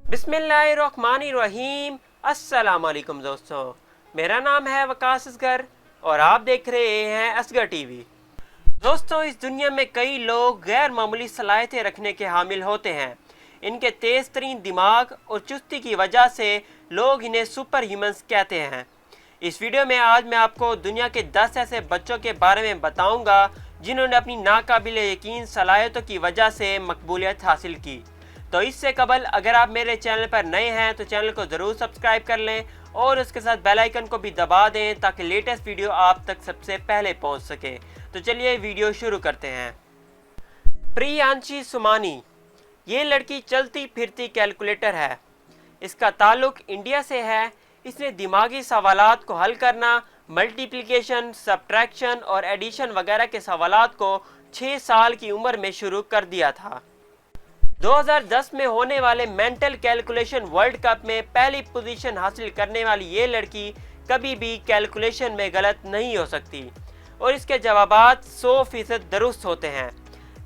बिस्मिल्लाहिर्रहमानिर्रहीम। अस्सलाम वालेकुम दोस्तों, मेरा नाम है वकास असगर और आप देख रहे हैं असगर टीवी। दोस्तों, इस दुनिया में कई लोग गैर मामूली सलाहियतें रखने के हामिल होते हैं। इनके तेज़ तरीन दिमाग और चुस्ती की वजह से लोग इन्हें सुपर ह्यूमन्स कहते हैं। इस वीडियो में आज मैं आपको दुनिया के 10 ऐसे बच्चों के बारे में बताऊंगा जिन्होंने अपनी नाकाबिल यकीन सलाहियतों की वजह से मकबूलियत हासिल की। तो इससे कबल अगर आप मेरे चैनल पर नए हैं तो चैनल को ज़रूर सब्सक्राइब कर लें और उसके साथ बेल आइकन को भी दबा दें ताकि लेटेस्ट वीडियो आप तक सबसे पहले पहुंच सके। तो चलिए वीडियो शुरू करते हैं। प्रियांशी सुमानी, ये लड़की चलती फिरती कैलकुलेटर है। इसका ताल्लुक इंडिया से है। इसने दिमागी सवालात को हल करना, मल्टीप्लिकेशन, सब्ट्रैक्शन और एडिशन वगैरह के सवालात को 6 साल की उम्र में शुरू कर दिया था। 2010 में होने वाले मेंटल कैलकुलेशन वर्ल्ड कप में पहली पोजीशन हासिल करने वाली ये लड़की कभी भी कैलकुलेशन में गलत नहीं हो सकती और इसके जवाबात 100% दुरुस्त होते हैं।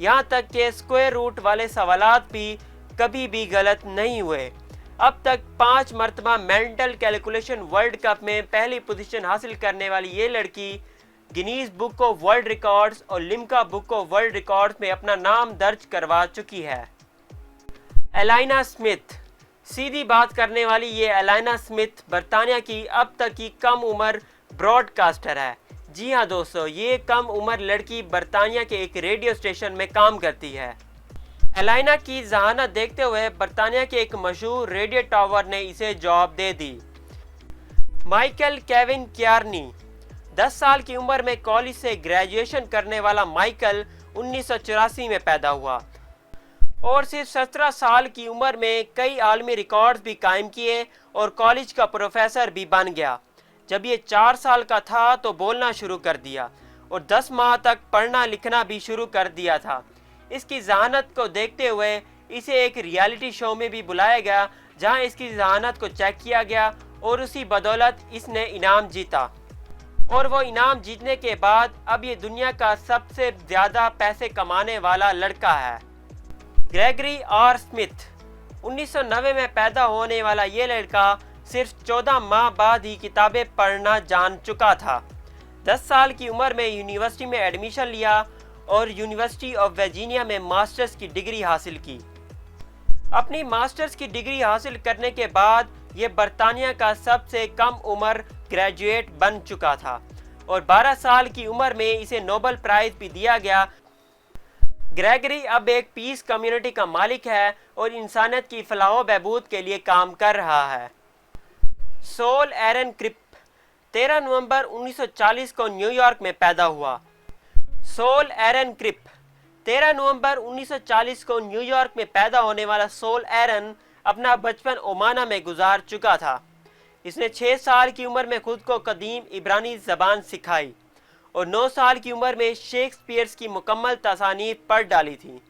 यहाँ तक कि स्क्वायर रूट वाले सवालात भी कभी भी गलत नहीं हुए। अब तक 5 मरतबा मेंटल कैलकुलेशन वर्ल्ड कप में पहली पोजीशन हासिल करने वाली ये लड़की Guinness book of world records और Limca book of world records में अपना नाम दर्ज करवा चुकी है। एलाइना स्मिथ, सीधी बात करने वाली ये एलाइना स्मिथ बरतानिया की अब तक की कम उम्र ब्रॉडकास्टर है। जी हाँ दोस्तों, ये कम उम्र लड़की बरतानिया के एक रेडियो स्टेशन में काम करती है। एलाइना की जहानत देखते हुए बरतानिया के एक मशहूर रेडियो टावर ने इसे जॉब दे दी। माइकल केविन क्यार्नी, 10 साल की उम्र में कॉलेज से ग्रेजुएशन करने वाला माइकल 1984 में पैदा हुआ और सिर्फ 17 साल की उम्र में कई आलमी रिकॉर्ड्स भी कायम किए और कॉलेज का प्रोफेसर भी बन गया। जब ये 4 साल का था तो बोलना शुरू कर दिया और 10 माह तक पढ़ना लिखना भी शुरू कर दिया था। इसकी जहानत को देखते हुए इसे एक रियलिटी शो में भी बुलाया गया जहां इसकी जहानत को चेक किया गया और उसी बदौलत इसने इनाम जीता और वो इनाम जीतने के बाद अब ये दुनिया का सबसे ज़्यादा पैसे कमाने वाला लड़का है। ग्रेगरी आर स्मिथ, 1990 में पैदा होने वाला ये लड़का सिर्फ 14 माह बाद ही किताबें पढ़ना जान चुका था। 10 साल की उम्र में यूनिवर्सिटी में एडमिशन लिया और यूनिवर्सिटी ऑफ वर्जीनिया में मास्टर्स की डिग्री हासिल की। अपनी मास्टर्स की डिग्री हासिल करने के बाद ये बरतानिया का सबसे कम उम्र ग्रेजुएट बन चुका था और 12 साल की उम्र में इसे नोबेल प्राइज भी दिया गया। ग्रेगरी अब एक पीस कम्युनिटी का मालिक है और इंसानियत की फलाह बहबूद के लिए काम कर रहा है। सोल एरन क्रिप, 13 नवंबर 1940 को न्यूयॉर्क में पैदा हुआ। सोल एरन क्रिप, 13 नवंबर 1940 को न्यूयॉर्क में पैदा होने वाला सोल एरन अपना बचपन ओमाना में गुजार चुका था। इसने 6 साल की उम्र में खुद को कदीम इब्रानी ज़बान सिखाई और 9 साल की उम्र में शेक्सपियर्स की मुकम्मल तसानीफ पढ़ डाली थी।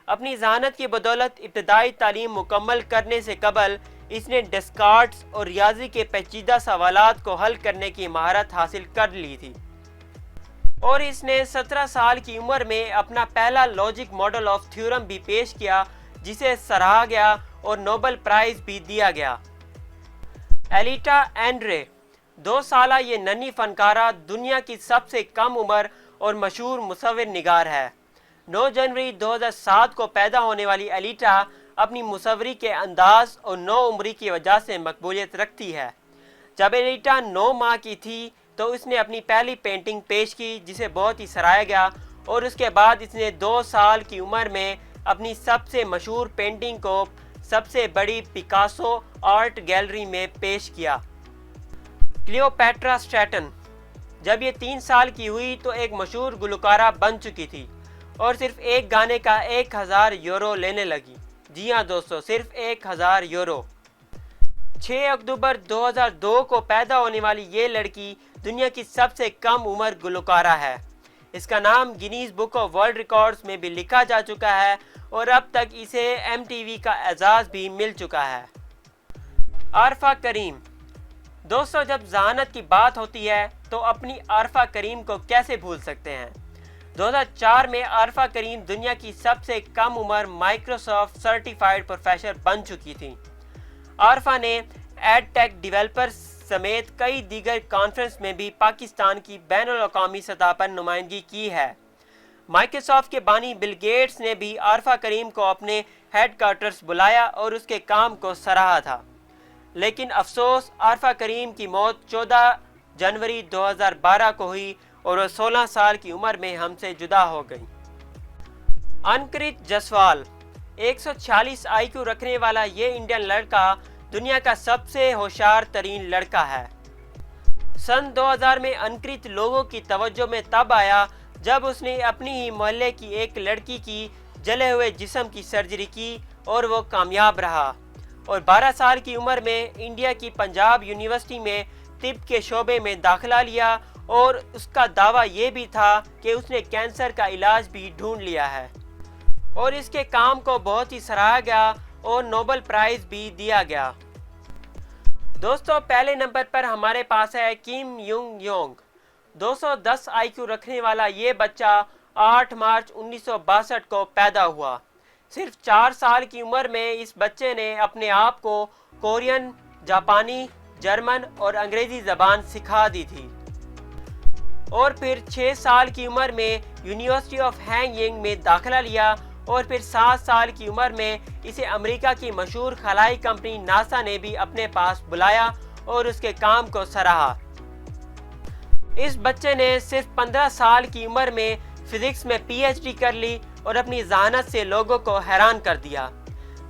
अपनी जहानत की बदौलत इब्तदाई तालीम मुकम्मल करने से कबल इसने डेस्कार्ट्स और रियाजी के पेचीदा सवालात को हल करने की महारत हासिल कर ली थी और इसने 17 साल की उम्र में अपना पहला लॉजिक मॉडल ऑफ थ्योरम भी पेश किया जिसे सराहा गया और नोबेल प्राइज भी दिया गया। एलिटा एंड्रे, 2 साला ये नन्ही फनकारा दुनिया की सबसे कम उम्र और मशहूर मुसव्विर निगार है। 9 जनवरी 2007 को पैदा होने वाली एलिटा अपनी मुसव्वरी के अंदाज और नौ उम्री की वजह से मकबूलियत रखती है। जब एलिटा 9 माह की थी तो उसने अपनी पहली पेंटिंग पेश की जिसे बहुत ही सराहा गया और उसके बाद इसने 2 साल की उम्र में अपनी सबसे मशहूर पेंटिंग को सबसे बड़ी पिकासो आर्ट गैलरी में पेश किया। क्लियोपैट्रा स्ट्रैटन, जब ये 3 साल की हुई तो एक मशहूर गुलकारा बन चुकी थी और सिर्फ एक गाने का 1000 यूरो लेने लगी। जी हाँ दोस्तों, सिर्फ 1000 यूरो। 6 अक्टूबर 2002 को पैदा होने वाली ये लड़की दुनिया की सबसे कम उम्र गुलकारा है। इसका नाम Guinness book of world records में भी लिखा जा चुका है और अब तक इसे MTV का एजाज़ भी मिल चुका है। आरफा करीम, दोस्तों जब जहानत की बात होती है तो अपनी आरफा करीम को कैसे भूल सकते हैं। 2004 में आरफा करीम दुनिया की सबसे कम उम्र माइक्रोसॉफ्ट सर्टिफाइड प्रोफेसर बन चुकी थी। عارفہ نے ایڈ ٹیک ڈیولپرز سمیت کئی دیگر کانفرنس میں بھی پاکستان کی بین الاقوامی سطح پر نمائندگی کی ہے۔ مائیکروسافٹ کے بانی بل گیٹس نے بھی عارفہ کریم کو اپنے ہیڈ کوارٹرز بلایا اور اس کے کام کو سراہا تھا، لیکن افسوس عارفہ کریم کی موت 14 جنوری 2012 کو ہوئی اور وہ 16 سال کی عمر میں ہم سے جدا ہو گئی۔ انکرت جسوال 146 آئی کیو رکھنے والا یہ انڈین لڑکا دنیا کا سب سے ہوشیار ترین لڑکا ہے۔ سن 2000 میں انکرت لوگوں کی توجہ میں تب آیا جب اس نے اپنی ہی محلے کی ایک لڑکی کی جلے ہوئے جسم کی سرجری کی اور وہ کامیاب رہا، اور 12 سال کی عمر میں انڈیا کی پنجاب یونیورسٹی میں طب کے شعبے میں داخلہ لیا، اور اس کا دعویٰ یہ بھی تھا کہ اس نے کینسر کا علاج بھی ڈھونڈ لیا ہے، اور اس کے کام کو بہت ہی سراہا گیا اور نوبل پرائز بھی دیا گیا۔ دوستو، پہلے نمبر پر ہمارے پاس ہے کیم یونگ یونگ۔ 210 آئی کیو رکھنے والا یہ بچہ 8 مارچ 1962 کو پیدا ہوا۔ صرف 4 سال کی عمر میں اس بچے نے اپنے آپ کو کورین، جاپانی، جرمن اور انگریزی زبان سکھا دی تھی، اور پھر 6 سال کی عمر میں یونیورسٹی آف ہینگ ینگ میں داخلہ لیا، اور پھر 7 سال کی عمر میں اسے امریکہ کی مشہور خلائی کمپنی ناسا نے بھی اپنے پاس بلایا اور اس کے کام کو سراہا۔ اس بچے نے صرف 15 سال کی عمر میں فزکس میں پی ایچ ڈی کر لی اور اپنی ذہانت سے لوگوں کو حیران کر دیا۔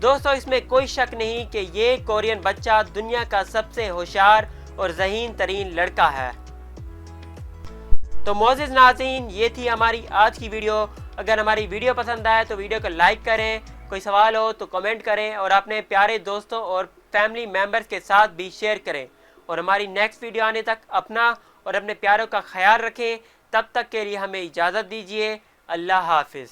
دوستو، اس میں کوئی شک نہیں کہ یہ کورین بچہ دنیا کا سب سے ہوشیار اور ذہین ترین لڑکا ہے۔ تو معزز ناظرین، یہ تھی ہماری آج کی ویڈیو۔ اگر ہماری ویڈیو پسند آئے تو ویڈیو کو لائک کریں، کوئی سوال ہو تو کمنٹ کریں، اور اپنے پیارے دوستوں اور فیملی ممبرز کے ساتھ بھی شیئر کریں، اور ہماری نیکسٹ ویڈیو آنے تک اپنا اور اپنے پیاروں کا خیال رکھیں۔ تب تک کے لیے ہمیں اجازت دیجیے۔ اللہ حافظ۔